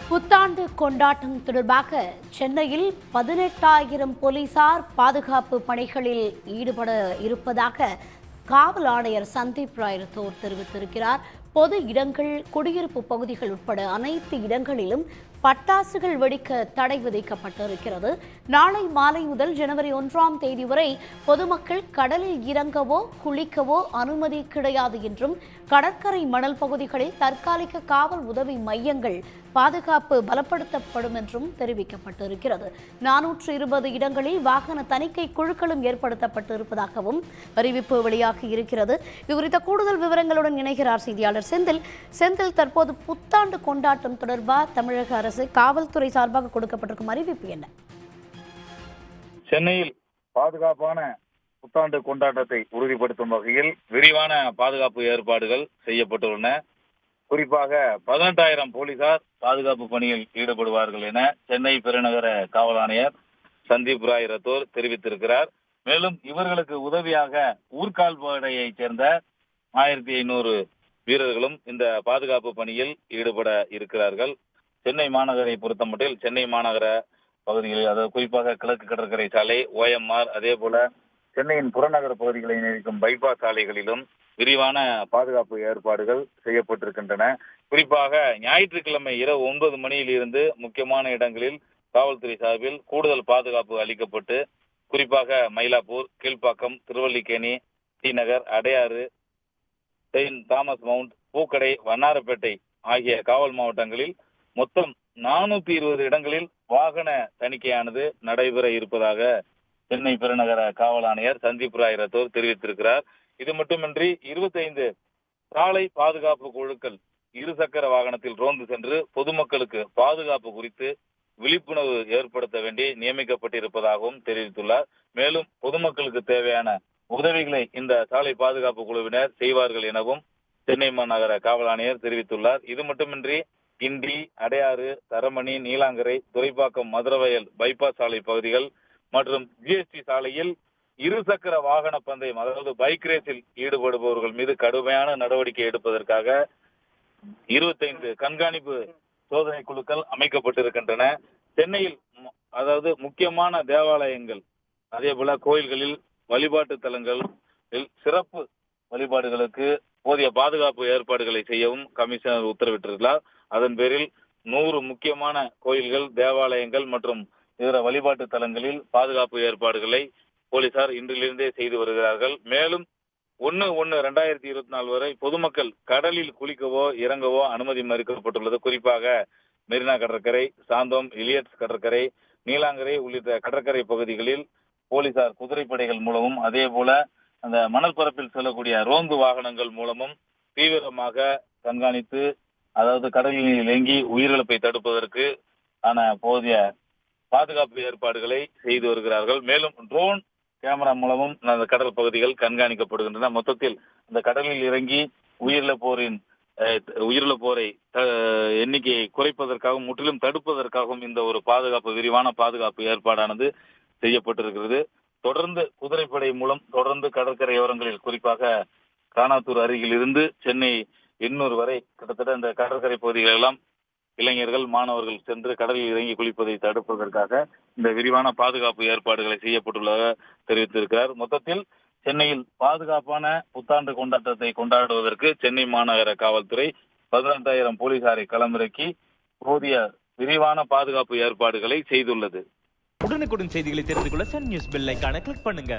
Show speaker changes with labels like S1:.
S1: புத்தாண்டு கொண்டாட்டம் தொடர்பாக சென்னையில் 18,000 போலீசார் பாதுகாப்பு பணிகளில் ஈடுபட இருப்பதாக காவல் ஆணையர் சந்தீப் ராய் ரத்தோர் தெரிவித்திருக்கிறார். பொது இடங்கள், குடியிருப்பு பகுதிகள் உட்பட அனைத்து இடங்களிலும் பட்டாசுகள் வெடிக்க தடை விதிக்கப்பட்டிருக்கிறது. நாளை மாலை முதல் ஜனவரி 1ஆம் தேதி வரை பொதுமக்கள் கடலில் இறங்கவோ குளிக்கவோ அனுமதி கிடையாது என்றும், கடற்கரை மணல் பகுதிகளில் தற்காலிக காவல் உதவி மையங்கள் பாதுகாப்பு பலப்படுத்தப்படும் என்றும் தெரிவிக்கப்பட்டிருக்கிறது. 420 இடங்களில் வாகன தணிக்கை குழுக்களும் ஏற்படுத்தப்பட்டிருப்பதாகவும் அறிவிப்பு வெளியாகி இருக்கிறது. இது குறித்த கூடுதல் விவரங்களுடன் இணைகிறார் செய்தியாளர் செந்தில். தற்போது புத்தாண்டு கொண்டாட்டம் தொடர்பாக தமிழக அரசு காவல்துறை சார்பாக கொடுக்கப்பட்டிருக்கும் அறிவிப்பு என்ன?
S2: சென்னையில் பாதுகாப்பான புத்தாண்டு கொண்டாட்டத்தை உறுதிப்படுத்தும் வகையில் விரிவான பாதுகாப்பு ஏற்பாடுகள் செய்யப்பட்டுள்ளன. குறிப்பாக 18,000 போலீசார் பாதுகாப்பு பணியில் ஈடுபடுவார்கள் என சென்னை பெருநகர காவல் ஆணையர் சந்தீப் ராய் ரத்தோர் தெரிவித்திருக்கிறார். மேலும் இவர்களுக்கு உதவியாக ஊர்கால்படையைச் சேர்ந்த 1,500 வீரர்களும் இந்த பாதுகாப்பு பணியில் ஈடுபட இருக்கிறார்கள். சென்னை மாநகரை பொறுத்தமட்டில் சென்னை மாநகர பகுதிகளில், அதாவது குறிப்பாக கிழக்கு கடற்கரை சாலை, OMR, அதே போல சென்னையின் புறநகர் பகுதிகளை இணைக்கும் பைபாஸ் சாலைகளிலும் விரிவான பாதுகாப்பு ஏற்பாடுகள் செய்யப்பட்டிருக்கின்றன. குறிப்பாக ஞாயிற்றுக்கிழமை இரவு 9 மணியில் இருந்து முக்கியமான இடங்களில் காவல்துறை சார்பில் கூடுதல் பாதுகாப்பு அளிக்கப்பட்டு, குறிப்பாக மயிலாப்பூர், கீழ்ப்பாக்கம், திருவல்லிக்கேணி, டி-நகர், அடையாறு, செயின்ட் தாமஸ் மவுண்ட், பூக்கடை, வண்ணாரப்பேட்டை ஆகிய காவல் மாவட்டங்களில் மொத்தம் 420 இடங்களில் வாகன தணிக்கையானது நடைபெற இருப்பதாக சென்னை பெருநகர காவல் ஆணையர் சந்தீப் ராய் ரத்தோர் தெரிவித்திருக்கிறார். இது மட்டுமின்றி 25 சாலை பாதுகாப்பு குழுக்கள் இருசக்கர வாகனத்தில் ரோந்து சென்று பொதுமக்களுக்கு பாதுகாப்பு குறித்து விழிப்புணர்வு ஏற்படுத்த வேண்டி நியமிக்கப்பட்டிருப்பதாகவும் தெரிவித்துள்ளார். மேலும் பொதுமக்களுக்கு தேவையான உதவிகளை இந்த சாலை பாதுகாப்பு குழுவினர் செய்வார்கள் எனவும் சென்னை மாநகர காவல் ஆணையர் தெரிவித்துள்ளார். இது மட்டுமின்றி கிண்டி, அடையாறு, தரமணி, நீலாங்கரை, துரைப்பாக்கம், மதுரவயல் பைபாஸ் சாலை பகுதிகள் மற்றும் GST சாலையில் இருசக்கர வாகன பந்தயம், அதாவது பைக் ரேஸில் ஈடுபடுபவர்கள் மீது கடுமையான நடவடிக்கை எடுப்பதற்காக 25 கண்காணிப்பு சோதனை குழுக்கள் அமைக்கப்பட்டிருக்கின்றன. சென்னையில் அதாவது முக்கியமான தேவாலயங்கள், அதே போல கோயில்களில், வழிபாட்டு தலங்களில் சிறப்பு வழிபாடுகளுக்கு போதிய பாதுகாப்பு ஏற்பாடுகளை செய்யவும் கமிஷனர் உத்தரவிட்டிருக்கிறார். அதன் பேரில் 100 முக்கியமான கோயில்கள், தேவாலயங்கள் மற்றும் இதர வழிபாட்டு தலங்களில் பாதுகாப்பு ஏற்பாடுகளை போலீசார் இன்றிலிருந்தே செய்து வருகிறார்கள். மேலும் 1/1/2024 வரை பொதுமக்கள் கடலில் குளிக்கவோ இறங்கவோ அனுமதி மறுக்கப்பட்டுள்ளது. குறிப்பாக மெரினா கடற்கரை, சாந்தோம், இலியட்ஸ் கடற்கரை, நீலாங்கரை உள்ளிட்ட கடற்கரை பகுதிகளில் போலீசார் குதிரைப்படைகள் மூலமும், அதே போல அந்த மணல் பரப்பில் செல்லக்கூடிய ரோந்து வாகனங்கள் மூலமும் தீவிரமாக கண்காணித்து, அதாவது கடலில் இறங்கி உயிரிழப்பை தடுப்பதற்கு போதிய பாதுகாப்பு ஏற்பாடுகளை செய்து வருகிறார்கள். மேலும் ட்ரோன் கேமரா மூலமும் அந்த கடல் பகுதிகள் கண்காணிக்கப்படுகின்றன. மொத்தத்தில் இந்த கடலில் இறங்கி உயிரிழப்போரை எண்ணிக்கையை குறைப்பதற்காகவும் முற்றிலும் தடுப்பதற்காகவும் இந்த ஒரு விரிவான பாதுகாப்பு ஏற்பாடானது செய்யப்பட்டிருக்கிறது. தொடர்ந்து குதிரைப்படை மூலம் தொடர்ந்து கடற்கரையோரங்களில், குறிப்பாக கானாத்தூர் அருகில் இருந்து சென்னை எண்ணூர் வரை கிட்டத்தட்ட இந்த கடற்கரை பகுதிகள் எல்லாம் இளைஞர்கள், மாணவர்கள் சென்று கடலில் இறங்கி குளிப்பதை தடுப்பதற்காக இந்த விரிவான பாதுகாப்பு ஏற்பாடுகளை செய்யப்பட்டுள்ளதாக தெரிவித்திருக்கிறார். மொத்தத்தில் சென்னையில் பாதுகாப்பான புத்தாண்டு கொண்டாட்டத்தை கொண்டாடுவதற்கு சென்னை மாநகர காவல்துறை 18,000 போலீசாரை களமிறக்கி போதிய விரிவான பாதுகாப்பு ஏற்பாடுகளை செய்துள்ளது.
S3: உடனுக்குடன் செய்திகளை தெரிந்து கொள்ள சன் நியூஸ் பெல் ஐகானை கிளிக் பண்ணுங்க.